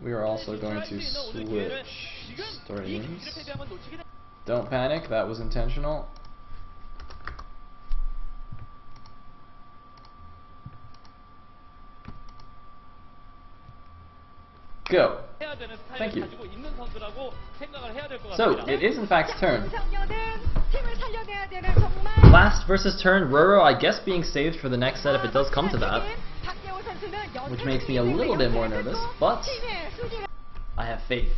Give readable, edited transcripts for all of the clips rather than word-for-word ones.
we are also going to switch streams. Don't panic, that was intentional. Go. Thank you. So, it is in fact turn. Last versus turn, Roro I guess being saved for the next set if it does come to that. Which makes me a little bit more nervous, but I have faith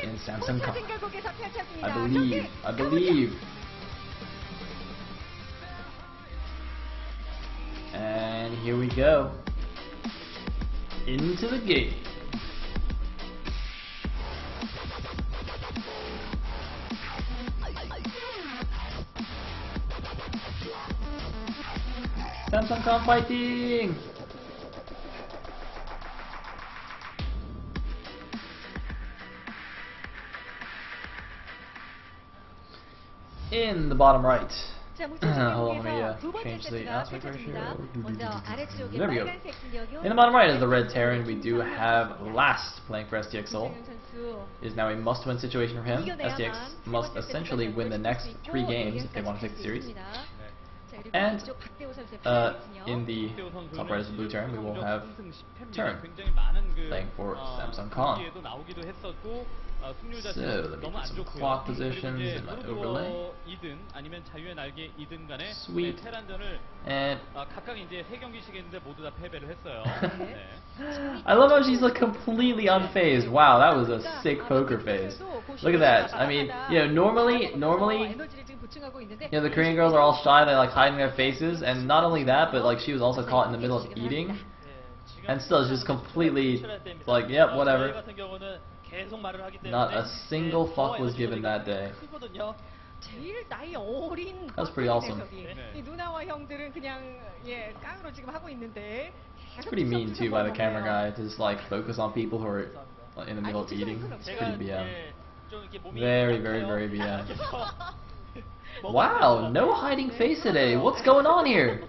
in Samsung Khan. I believe. And here we go. Into the game. Samsung Khan fighting! In the bottom right. Hold on, let me change the aspect ratio. There we go. In the bottom right is the red Terran. We do have Last playing for STX Seoul. It is now a must-win situation for him. STX must essentially win the next 3 games if they want to take the series. And in the top right is the blue Terran. We will have Turn playing for Samsung Khan. So let me put some clock positions in my overlay. Sweet. And I love how she's like completely unfazed. Wow, that was a sick poker face. Look at that. I mean, you know, normally, you know, the Korean girls are all shy. They like hiding their faces, and not only that, but like she was also caught in the middle of eating, and still she's completely like, yep, whatever. Not a single fuck was given that day. That's pretty awesome. It's pretty mean too by the camera guy to just like focus on people who are in the middle of eating. It's pretty BM. Very, very, very BM. Wow, no hiding face today. What's going on here?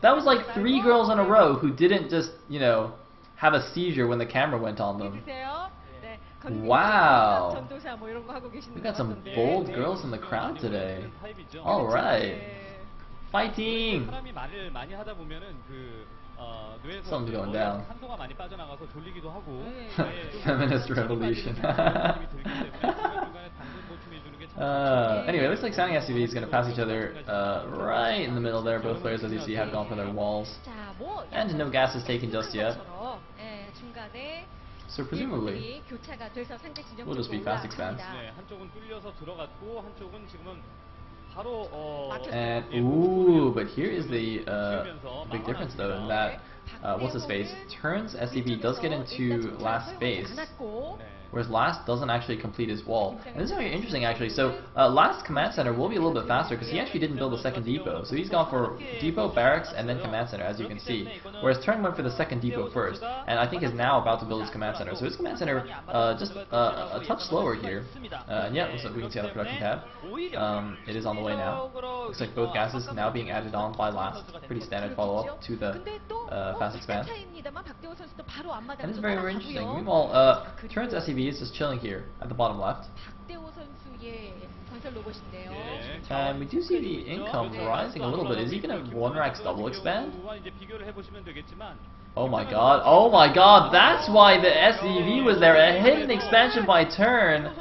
That was like 3 girls in a row who didn't just, you know, have a seizure when the camera went on them. Wow. We got some bold girls in the crowd today. Alright. Fighting! Something's going down. Feminist revolution. Anyway, it looks like Sounding SUV is going to pass each other right in the middle there. Both players, as you see, have gone for their walls. And no gas is taken just yet. So presumably, we'll just be fast expands. And ooh, but here is the big difference though, in that what's his face? Turns SCV does get into last space, whereas Last doesn't actually complete his wall. And this is very interesting actually. So Last command center will be a little bit faster because he actually didn't build a second depot. So he's gone for depot, barracks, and then command center, as you can see. Whereas Turn went for the second depot first, and I think is now about to build his command center. So his command center just a touch slower here. And yeah, looks like we can see on the production tab. It is on the way now. Looks like both gases now being added on by Last. Pretty standard follow-up to the fast expand. And it's very, very interesting. Meanwhile, Turn's SCV is just chilling here at the bottom left. And we do see the income rising a little bit. Is he going to 1-racks double expand? Oh my god. Oh my god. That's why the SCV was there. A hidden expansion by Turn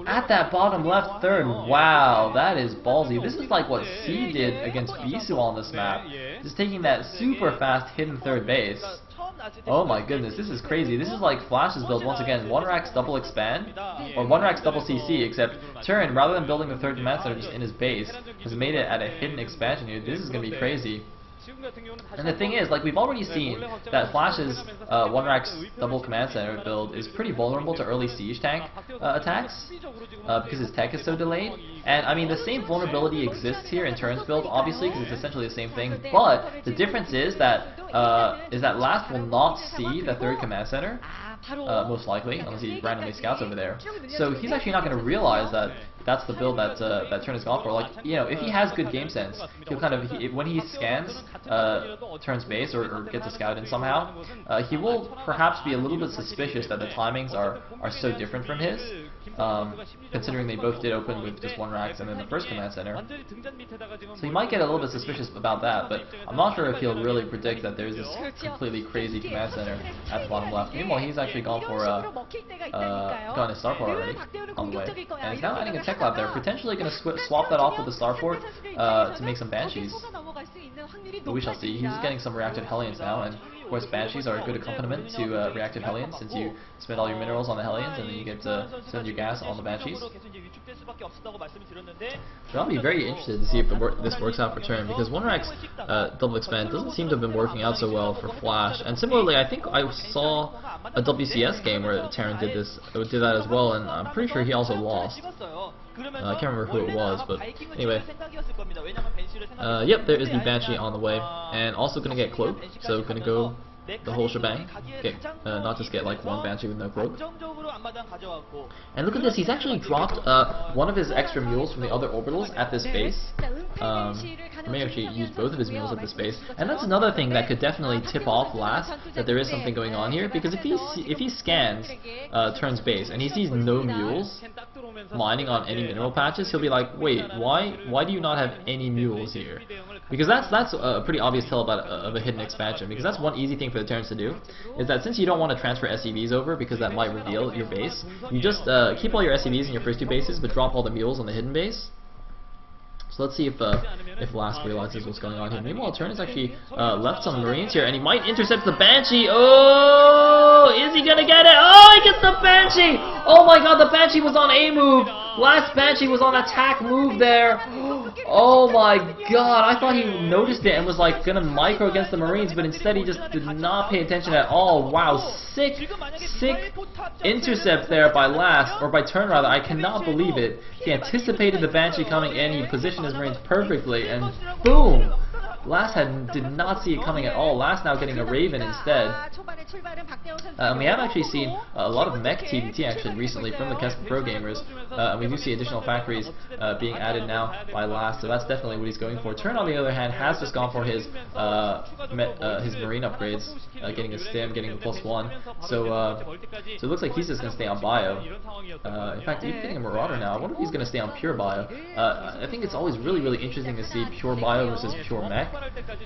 at that bottom left third. Wow, that is ballsy. This is like what C did against Bisu on this map. Just taking that super fast hidden third base. Oh my goodness, this is crazy. This is like Flash's build once again. 1-racks double expand, or 1-racks double CC, except Turn, rather than building the third command center just in his base, has made it at a hidden expansion here. This is going to be crazy. And the thing is, like we've already seen that Flash's 1-racks double command center build is pretty vulnerable to early siege tank attacks because his tech is so delayed. And I mean the same vulnerability exists here in Turn's build, obviously, because it's essentially the same thing. But the difference is that Last will not see the third command center. Most likely, unless he randomly scouts over there. So he's actually not going to realize that that's the build that that Turn has gone for. Like, you know, if he has good game sense, he'll kind of when he scans Turn's base or gets a scout in somehow, he will perhaps be a little bit suspicious that the timings are so different from his, considering they both did open with just 1 Rax and then the first command center. So he might get a little bit suspicious about that, but I'm not sure if he'll really predict that there's this completely crazy command center at the bottom left. Meanwhile, he's actually gone for gotten his starport already on the way, and he's now adding a tech lab there, potentially going to swap that off with the starport to make some banshees. But we shall see. He's getting some reactive Hellions now, and of course banshees are a good accompaniment to reactive Hellions, since you spend all your minerals on the Hellions and then you get to spend your gas on the banshees. So I'll be very interested to see if this works out for Turn, because 1 Rax double expand doesn't seem to have been working out so well for Flash. And similarly, I think I saw a WCS game where Terran did that as well, and I'm pretty sure he also lost. I can't remember who it was, but anyway. Yep, there is the Banshee on the way, and also going to get Cloak, so going to go the whole shebang, not just get like 1 Banshee with no Cloak. And look at this, he's actually dropped one of his extra mules from the other orbitals at this base. He may actually use both of his mules at this base, and that's another thing that could definitely tip off Last that there is something going on here, because if he scans Turn's base and he sees no mules mining on any mineral patches, he'll be like, wait, why do you not have any mules here? Because that's a pretty obvious tell of a hidden expansion, because that's one easy thing for the Terrans to do, is that since you don't want to transfer SCVs over because that might reveal your base, you just keep all your SCVs in your first 2 bases but drop all the mules on the hidden base. So let's see if Last realizes what's going on here. Meanwhile, Turn has actually left some Marines here, and he might intercept the Banshee. Oh, is he gonna get it? Oh, he gets the Banshee! Oh my god, the Banshee was on A move! Last Banshee was on attack move there. Oh my god, I thought he noticed it and was like gonna micro against the Marines, but instead he just did not pay attention at all. Wow, sick intercept there by Last, or by Turn rather. I cannot believe it. He anticipated the Banshee coming in, he positioned his Marines perfectly, and boom! Last did not see it coming at all. Last now getting a Raven instead. We have actually seen a lot of mech TVT actually recently from the Kesper Pro gamers. We do see additional factories being added now by Last, so that's definitely what he's going for. Turn, on the other hand, has just gone for his Marine upgrades, getting a stim, getting a +1. So it looks like he's just going to stay on Bio. In fact, even getting a Marauder now. I wonder if he's going to stay on pure Bio. I think it's always really interesting to see pure Bio versus pure mech.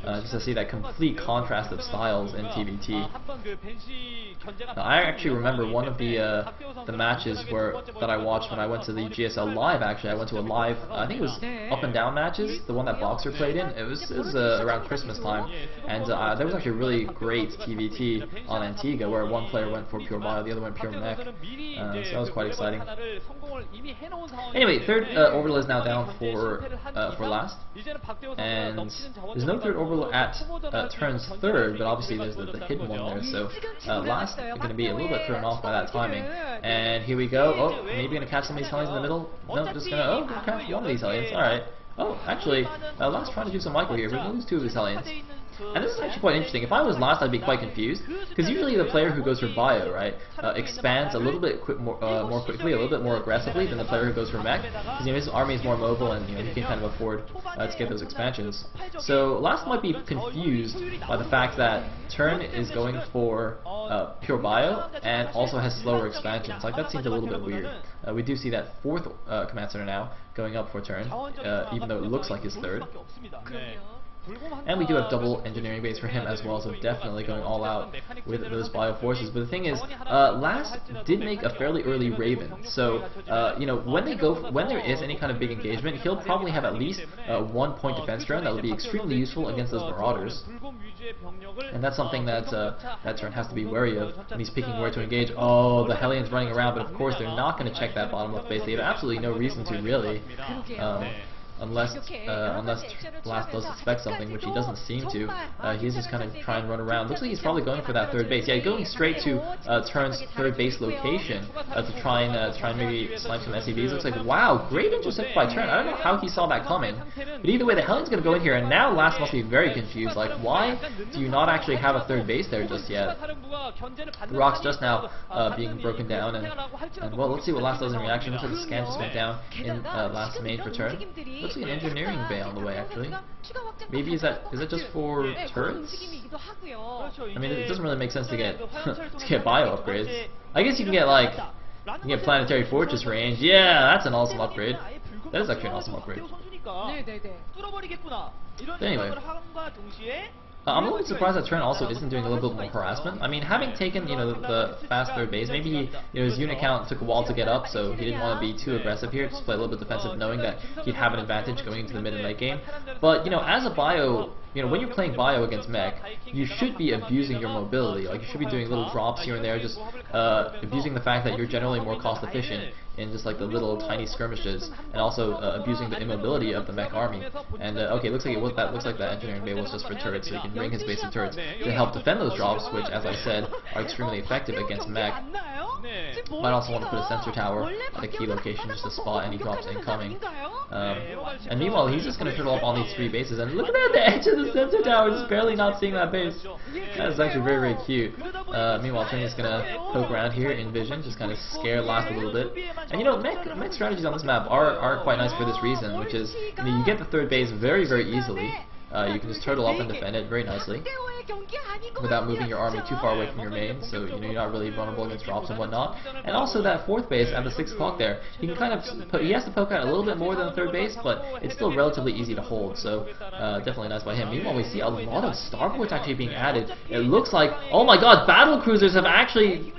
Just to see that complete contrast of styles in TVT. Now, I actually remember one of the matches that I watched when I went to the GSL live. Actually, I went to a live, I think it was up and down matches, the one that Boxer played in. It was around Christmas time, and there was actually a really great TVT on Antigua where one player went for pure Bio, the other went pure mech. So that was quite exciting. Anyway, third orbital is now down for Last, and there's no third orbital at Turn's third, but obviously there's the hidden one there, so Last is going to be a little bit thrown off by that timing. And here we go. Oh, maybe going to catch some of these Hellions in the middle. No, just going to, catch one of these Hellions. Alright. Oh, actually, Last trying to do some micro here, but we'll lose 2 of his Hellions. And this is actually quite interesting. If I was Last, I'd be quite confused, because usually the player who goes for Bio, right, expands a little bit more quickly, a little bit more aggressively than the player who goes for Mech, because his army is more mobile and he can kind of afford to get those expansions. So Last might be confused by the fact that Turn is going for pure Bio and also has slower expansions. Like, that seems a little bit weird. We do see that 4th command center now going up for Turn, even though it looks like his 3rd. And we do have double engineering base for him as well, so definitely going all out with those Bio forces. But the thing is, Last did make a fairly early Raven, so you know, when there is any kind of big engagement, he'll probably have at least 1 point defense drone that will be extremely useful against those Marauders. And that's something that Turn has to be wary of when he's picking where to engage. Oh, the Hellions running around, but of course they're not going to check that bottom left base. They have absolutely no reason to, really. unless Blast does suspect something, which he doesn't seem to. He's just kind of trying to run around. Looks like he's probably going for that third base. Yeah, going straight to Turn's third base location to try and maybe snipe some SCVs. Looks like, wow, great intercept by Turn. I don't know how he saw that coming, but either way, the Hellion's going to go in here, and now Last must be very confused. Like, why do you not actually have a third base there just yet? The rock's just now being broken down, and well, let's see what Last does in reaction. Looks like the scan just went down in Last's main for Turn. Looks like an engineering bay on the way, actually. Maybe is that just for turrets? I mean, it doesn't really make sense to get to get bio upgrades. I guess you can get like planetary fortress range. Yeah, that's an awesome upgrade. That is actually an awesome upgrade. But anyway, I'm a little bit surprised that Trent also isn't doing a little bit more harassment. I mean, having taken, the fast third base, maybe his unit count took a while to get up, so he didn't want to be too aggressive here, just play a little bit defensive, knowing that he'd have an advantage going into the mid and late game. But, as a bio, when you're playing bio against mech, you should be abusing your mobility. Like, you should be doing little drops here and there, just abusing the fact that you're generally more cost efficient in just like the little tiny skirmishes, and also abusing the immobility of the mech army. And okay, looks like that engineering bay was just for turrets, so he can bring his base of turrets to help defend those drops, which, as I said, are extremely effective against mech. Might also want to put a sensor tower at a key location just to spot any drops incoming. And meanwhile, he's just going to turtle up on these three bases, and look at that, the edge of the sensor tower, just barely not seeing that base. That's actually very, very cute. Meanwhile, Trinity is going to poke around here in vision, just kind of scare Last a little bit. And mech strategies on this map are quite nice for this reason, which is, you get the third base very, very easily. You can just turtle up and defend it very nicely without moving your army too far away from your main, so you're not really vulnerable against drops and whatnot. And also that fourth base at the 6 o'clock there, he can kind of he has to poke out a little bit more than the third base, but it's still relatively easy to hold, so definitely nice by him. Meanwhile, we see a lot of starports actually being added. It looks like, oh my god, battle cruisers have actually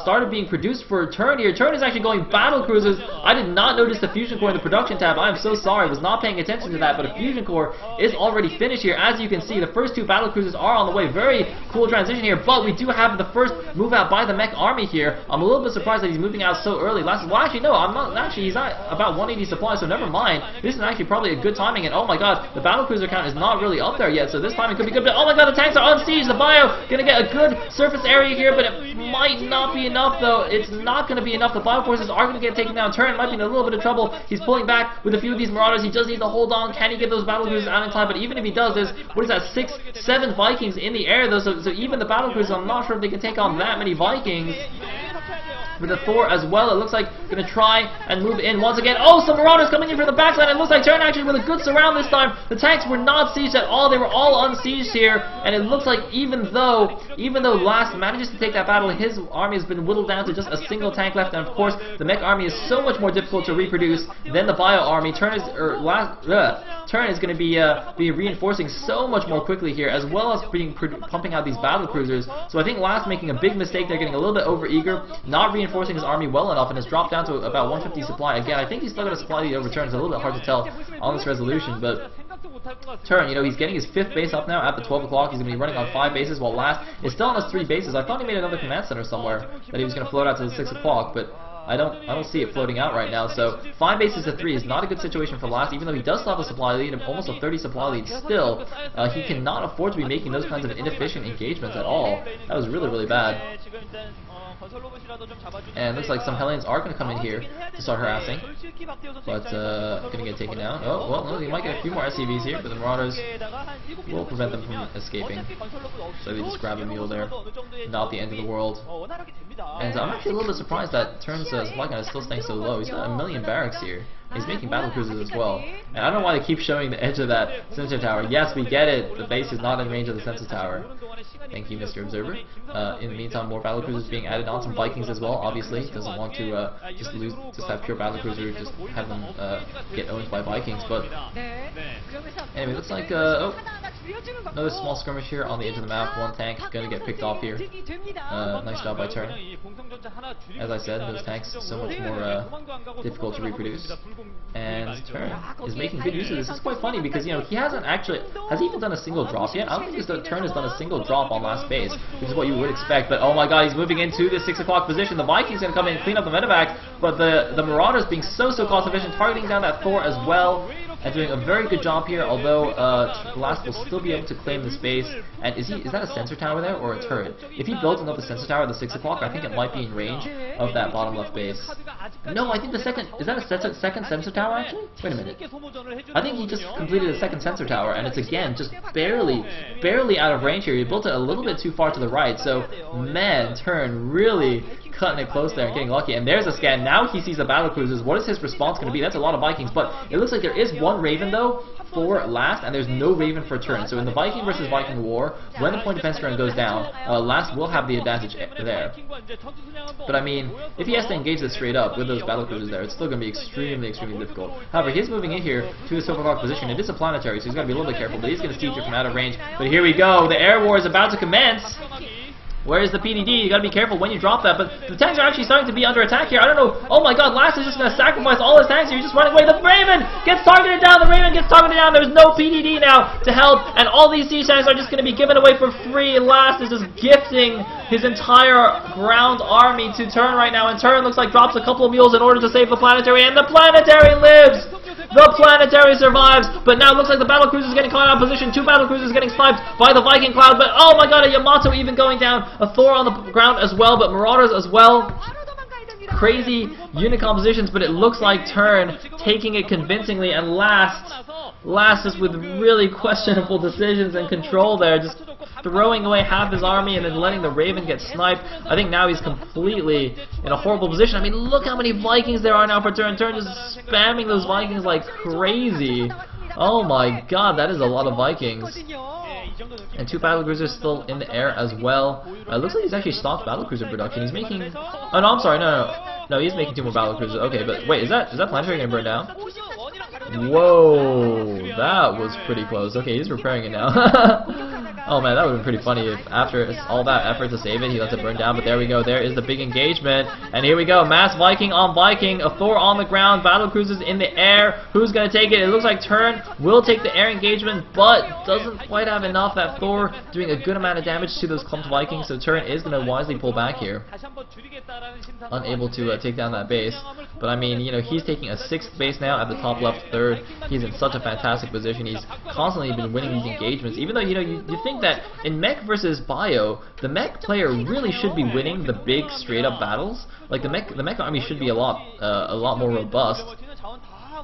started being produced for Turn here. Turn is actually going battle cruisers. I did not notice the fusion core in the production tab. I am so sorry, I was not paying attention to that, but a fusion core is already finished here. As you can see, the first 2 battle cruisers are on the way. Very cool transition here, but we do have the first move out by the mech army here. I'm a little bit surprised that he's moving out so early. Well, actually, no, I'm not. Actually, he's at about 180 supply, so never mind. This is actually probably a good timing, and oh my god, the battle cruiser count is not really up there yet, so this timing could be good. But oh my god, the tanks are on siege. The bio gonna get a good surface area here, but it might not be enough, though. It's not going to be enough. The bio forces are going to get taken down. Turn might be in a little bit of trouble. He's pulling back with a few of these marauders. He just needs to hold on. Can he get those battle cruisers out in time? But even if he does, there's, what is that, 6, 7 Vikings in the air, though, so even the battle cruisers, I'm not sure if they can take on that many Vikings. With the Thor as well, it looks like going to try and move in once again. Oh, some marauders coming in from the backside. It looks like Turn actually with a good surround this time. The tanks were not sieged at all. They were all unsieged here, and it looks like even though Last manages to take that battle, his army has been whittled down to just a single tank left. And of course, the mech army is so much more difficult to reproduce than the bio army. Turn is going to be reinforcing so much more quickly here, as well as pumping out these battle cruisers. So I think Last making a big mistake. They're getting a little bit over eager, not reinforcing his army well enough, and has dropped down to about 150 supply. Again, I think he's still got a supply lead over Turn. It's a little bit hard to tell on this resolution, but Turn, he's getting his 5th base up now at the 12 o'clock. He's going to be running on 5 bases, while Last is still on his 3 bases. I thought he made another command center somewhere that he was going to float out to the 6 o'clock, but I don't see it floating out right now. So 5 bases to 3 is not a good situation for Last, even though he does still have a supply lead, almost a 30 supply lead still. He cannot afford to be making those kinds of inefficient engagements at all. That was really, really bad. And it looks like some Hellions are going to come in here to start harassing, but going to get taken down. Oh, well, no, he might get a few more SCVs here, but the Marauders will prevent them from escaping. So they just grab a mule there. Not the end of the world. And I'm actually a little bit surprised that Turn's supply count is still staying so low. He's got 1 million barracks here. He's making battle cruisers as well. And I don't know why they keep showing the edge of that sensor tower. Yes, we get it. The base is not in range of the sensor tower. Thank you, Mr. Observer. In the meantime, more battle cruisers being added on. Some Vikings as well, obviously. Doesn't want to just have pure battle cruiser, just have them get owned by Vikings. But anyway, looks like another small skirmish here on the edge of the map. 1 tank gonna get picked off here. Nice job by Turn. As I said, those tanks so much more difficult to reproduce. And Turn is making good use of this. It's quite funny because he hasn't actually he even done a single drop yet? I don't think Turn has done a single drop on Last base, which is what you would expect. But oh my god, he's moving into the 6 o'clock position. The Vikings gonna come in and clean up the medevac, but the Marauders being so cost efficient, targeting down that Thor as well. and doing a very good job here, although Last will still be able to claim the space. And is that a sensor tower there, or a turret? If he builds another sensor tower at the 6 o'clock, I think it might be in range of that bottom left base. No, I think the second, is that a second sensor tower actually? Wait a minute. I think he just completed a second sensor tower, and it's again just barely out of range here. He built it a little bit too far to the right, so man, Turn really cutting it close there and getting lucky. And there's a scan. Now he sees the battle cruisers. What is his response going to be? That's a lot of Vikings, but it looks like there is one Raven though for Last, and there's no Raven for Turn. So in the Viking versus Viking war, when the point defense turn goes down, Last will have the advantage there. But I mean, if he has to engage this straight up with those battle cruisers there, it's still going to be extremely difficult. However, he's moving in here to his overclock position. It is a planetary, so he's got to be a little bit careful, but he's going to siege it from out of range. But here we go. The air war is about to commence. Where is the PDD? You gotta be careful when you drop that, but the tanks are actually starting to be under attack here. I don't know. Oh my god, Last is just gonna sacrifice all his tanks here. He's just running away. The Raven gets targeted down. The Raven gets targeted down. There's no PDD now to help, and all these siege tanks are just gonna be given away for free. Last is just gifting his entire ground army to Turn right now, and Turn looks like drops a couple of mules in order to save the planetary, and the planetary lives! The planetary survives, but now it looks like the battle cruiser is getting caught out of position. 2 battle cruisers getting sniped by the Viking cloud, but oh my god, a Yamato even going down. A Thor on the ground as well, but Marauders as well. Crazy unit compositions, but it looks like Turn taking it convincingly, and Last is with really questionable decisions and control there, just throwing away half his army and then letting the Raven get sniped. I think now he's completely in a horrible position. I mean, look how many Vikings there are now for Turn. Turn just spamming those Vikings like crazy. Oh my god, that is a lot of Vikings. And 2 battlecruisers still in the air as well. It looks like he's actually stopped battlecruiser production. He's making... Oh no, I'm sorry, no, he's making 2 more battlecruisers. Okay, but wait, is that planetary gonna burn down? Whoa, that was pretty close. Okay, he's repairing it now. Oh man, that would have been pretty funny if after all that effort to save it, he lets it burn down. But there we go, there is the big engagement. And here we go, mass Viking on Viking, a Thor on the ground, battle cruisers in the air. Who's going to take it? It looks like Turn will take the air engagement, but doesn't quite have enough. That Thor doing a good amount of damage to those clumped Vikings, so Turn is going to wisely pull back here. Unable to take down that base. But I mean, you know, he's taking a 6th base now at the top left third. He's in such a fantastic position. He's constantly been winning these engagements, even though, you know, you think that in mech versus bio, the mech player really should be winning the big straight up battles. Like the mech army should be a lot more robust.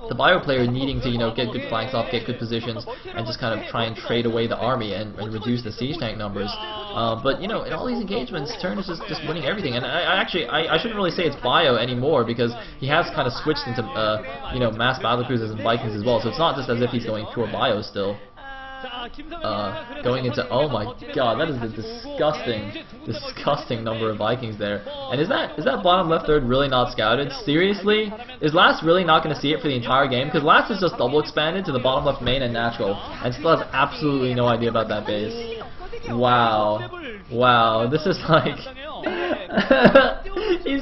The bio player needing to, you know, get good flanks off, get good positions, and just kind of try and trade away the army and reduce the siege tank numbers. But you know, in all these engagements, Turn is just winning everything. And I shouldn't really say it's bio anymore, because he has kind of switched into you know, mass battlecruisers and Vikings as well. So it's not just as if he's going pure bio still. Going into, oh my god, that is a disgusting number of Vikings there. And is that bottom left third really not scouted? Seriously? Is Last really not going to see it for the entire game? Because Last is just double expanded to the bottom left main and natural, and still has absolutely no idea about that base. Wow, this is like... he's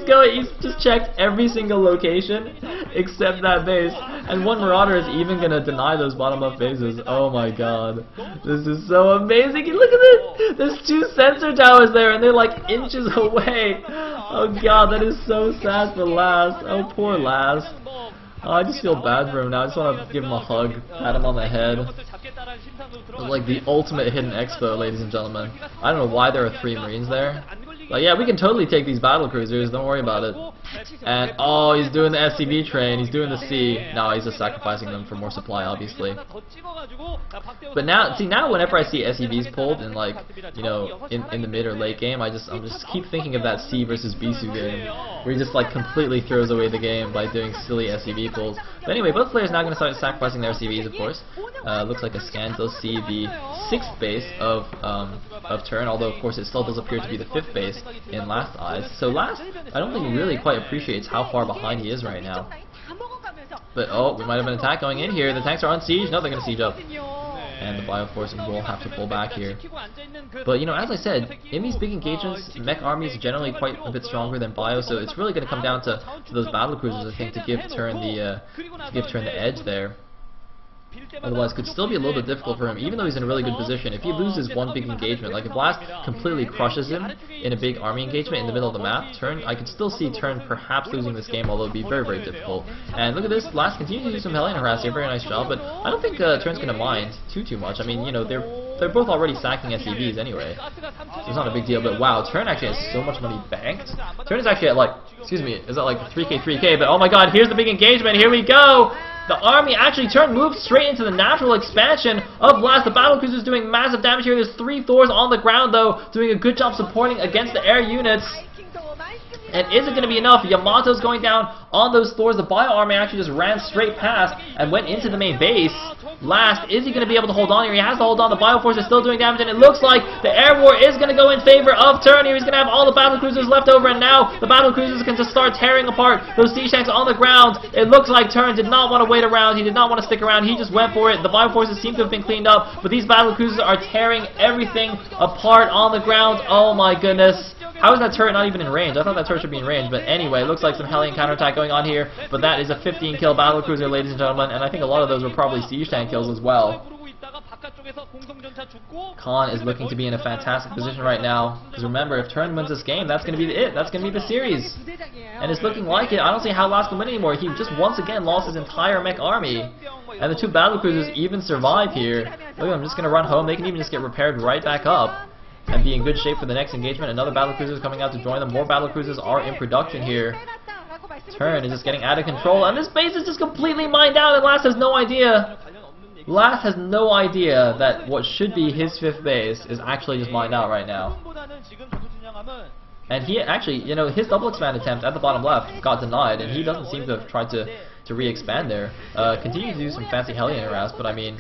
just checked every single location except that base, and one Marauder is even gonna deny those bottom left bases. Oh my god, this is so amazing. Look at this, there's 2 sensor towers there and they're like inches away. Oh god, that is so sad for Last. Oh poor Last. Oh, I just feel bad for him now. I just want to give him a hug, pat him on the head. It's like the ultimate hidden expo, ladies and gentlemen. I don't know why there are 3 Marines there. But yeah, we can totally take these battle cruisers, don't worry about it. And oh, he's doing the SCV train, he's doing the C. No, he's just sacrificing them for more supply, obviously. But now, see, now whenever I see SCVs pulled in, like, you know, in the mid or late game, I'm just keep thinking of that C versus Bisu game, where he just like completely throws away the game by doing silly SCV pulls. But anyway, both players now going to start sacrificing their SCVs, of course. Looks like a scan does see the 6th base of Turn, although of course it still does appear to be the 5th base in Last eyes. So Last, I don't think he really quite appreciates how far behind he is right now. But oh, we might have an attack going in here. The tanks are on siege. No, they're going to siege up. And the bio force will have to pull back here. But you know, as I said, in these big engagements, mech armies are generally quite a bit stronger than bio, so it's really going to come down to those battle cruisers, I think, to give Turn the edge there. Otherwise, could still be a little bit difficult for him, even though he's in a really good position. If he loses one big engagement, like if Last completely crushes him in a big army engagement in the middle of the map, Turn, I could still see Turn perhaps losing this game, although it would be very, very difficult. And look at this, Last continues to do some Hellion harass here, very nice job, but I don't think Turn's going to mind too much. I mean, you know, they're both already sacking SCVs anyway, so it's not a big deal. But wow, Turn actually has so much money banked. Turn is actually at like, excuse me, is that like 3k, but oh my god, here's the big engagement, here we go! The army actually moves straight into the natural expansion of Blast. The battlecruiser's doing massive damage here. There's 3 Thors on the ground though, doing a good job supporting against the air units. And is it going to be enough? Yamato's going down on those Thors. The bio army actually just ran straight past and went into the main base. Last, is he going to be able to hold on here? He has to hold on. The Bio Force is still doing damage, and it looks like the Air War is going to go in favor of Turn here. He's going to have all the battlecruisers left over, and now the battlecruisers can just start tearing apart those siege tanks on the ground. It looks like Turn did not want to wait around. He did not want to stick around. He just went for it. The Bio Forces seem to have been cleaned up, but these battlecruisers are tearing everything apart on the ground. Oh my goodness. How is that turret not even in range? I thought that turret should be in range, but anyway, looks like some Hellion counterattack going on here, but that is a 15-kill battlecruiser, ladies and gentlemen, and I think a lot of those were probably siege tank kills as well. Khan is looking to be in a fantastic position right now, because remember, if Turn wins this game, that's going to be it. That's going to be the series. And it's looking like it. I don't see how Last can win anymore. He just once again lost his entire mech army. And the 2 battlecruisers even survive here. Look at them, just going to run home. They can even just get repaired right back up and be in good shape for the next engagement. Another battlecruiser is coming out to join them. More battlecruisers are in production here. Turn is just getting out of control, and this base is just completely mined out, and Last has no idea. Last has no idea that what should be his 5th base is actually just mined out right now. And he actually, you know, his double expand attempt at the bottom left got denied, and he doesn't seem to have tried to re-expand there. Continue to do some fancy Hellion harass, but I mean,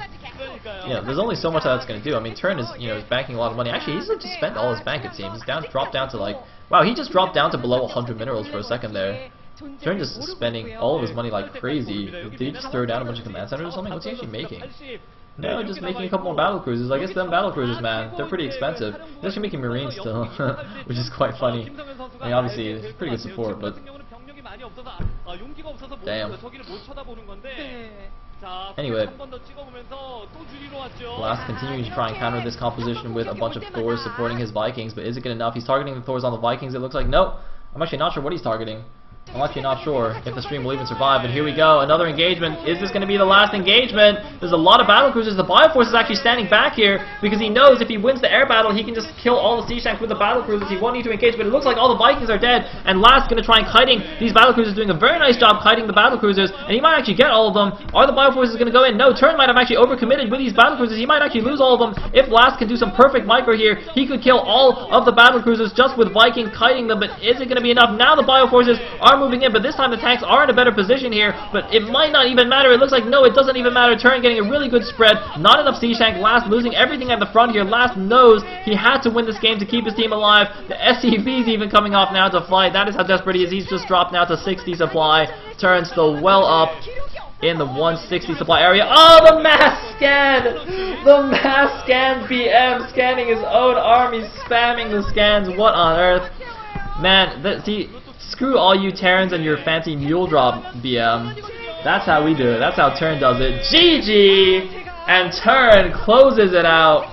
you know, there's only so much that's going to do. I mean, Turn is, you know, is banking a lot of money. Actually, he's just spent all his bank, it seems. He's dropped down to like, wow, he just dropped down to below 100 minerals for a second there. Turn just spending all of his money like crazy. Did he just throw down a bunch of command centers or something? What's he actually making? No, just making a couple more battlecruisers. I guess them battlecruisers, man, they're pretty expensive. He's actually making marines still, which is quite funny. I mean, obviously, it's pretty good support, but damn. Anyway, Last continuing to try and counter this composition with a bunch of Thors supporting his Vikings, but is it good enough? He's targeting the Thors on the Vikings, it looks like. No, I'm actually not sure what he's targeting. I'm actually not sure if the stream will even survive, but here we go, another engagement. Is this going to be the last engagement? There's a lot of battlecruisers. The Bioforce is actually standing back here because he knows if he wins the air battle, he can just kill all the siege tanks with the battlecruisers. He won't need to engage, but it looks like all the Vikings are dead, and Last going to try and kiting these battlecruisers, doing a very nice job kiting the battlecruisers, and he might actually get all of them. Are the Bioforces going to go in? No, Turn might have actually overcommitted with these battlecruisers. He might actually lose all of them. If Last can do some perfect micro here, he could kill all of the battlecruisers just with Viking kiting them, but is it going to be enough? Now the Bioforces are moving in, but this time the tanks are in a better position here, but it might not even matter. It looks like no, it doesn't even matter. Turn getting a really good spread, not enough siege tank. Last losing everything at the front here. Last knows he had to win this game to keep his team alive. The SCV's even coming off now to fight. That is how desperate he is. He's just dropped now to 60 supply. Turn still well up in the 160 supply area. Oh, the mass scan! The mass scan BM scanning his own army, spamming the scans. What on earth? Man, see, screw all you Terrans and your fancy mule drop BM. That's how we do it. That's how Turn does it. GG! And Turn closes it out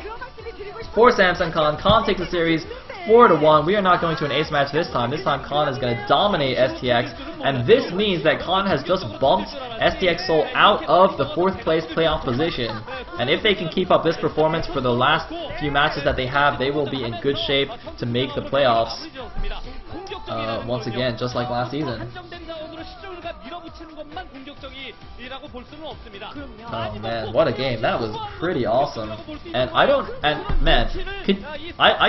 for Samsung Khan. Khan takes the series 4-1. We are not going to an ace match this time. This time Khan is going to dominate STX, and this means that Khan has just bumped STX Seoul out of the 4th place playoff position. And if they can keep up this performance for the last few matches that they have, they will be in good shape to make the playoffs. Once again, just like last season. Oh man, what a game. That was pretty awesome. And I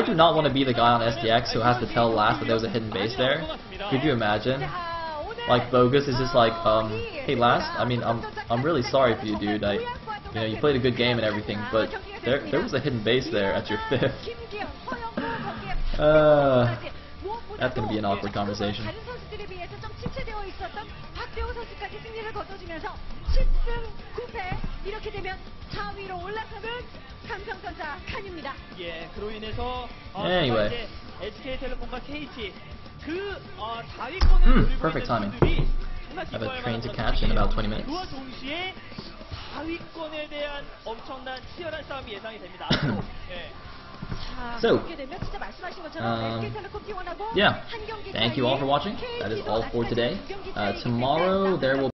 do not want to be the guy on STX who has to tell Last that there was a hidden base there. Could you imagine? Like Bogus is just like, hey Last, I mean, I'm really sorry for you, dude. You know, you played a good game and everything, but there was a hidden base there at your 5th. That's going to be an awkward conversation. Anyway. Perfect timing. I have a train to catch in about 20 minutes. 하위권에 대한 엄청난 치열한 싸움이 예상이 됩니다. 예. So, yeah, thank you all for watching. That is all for today. Tomorrow there will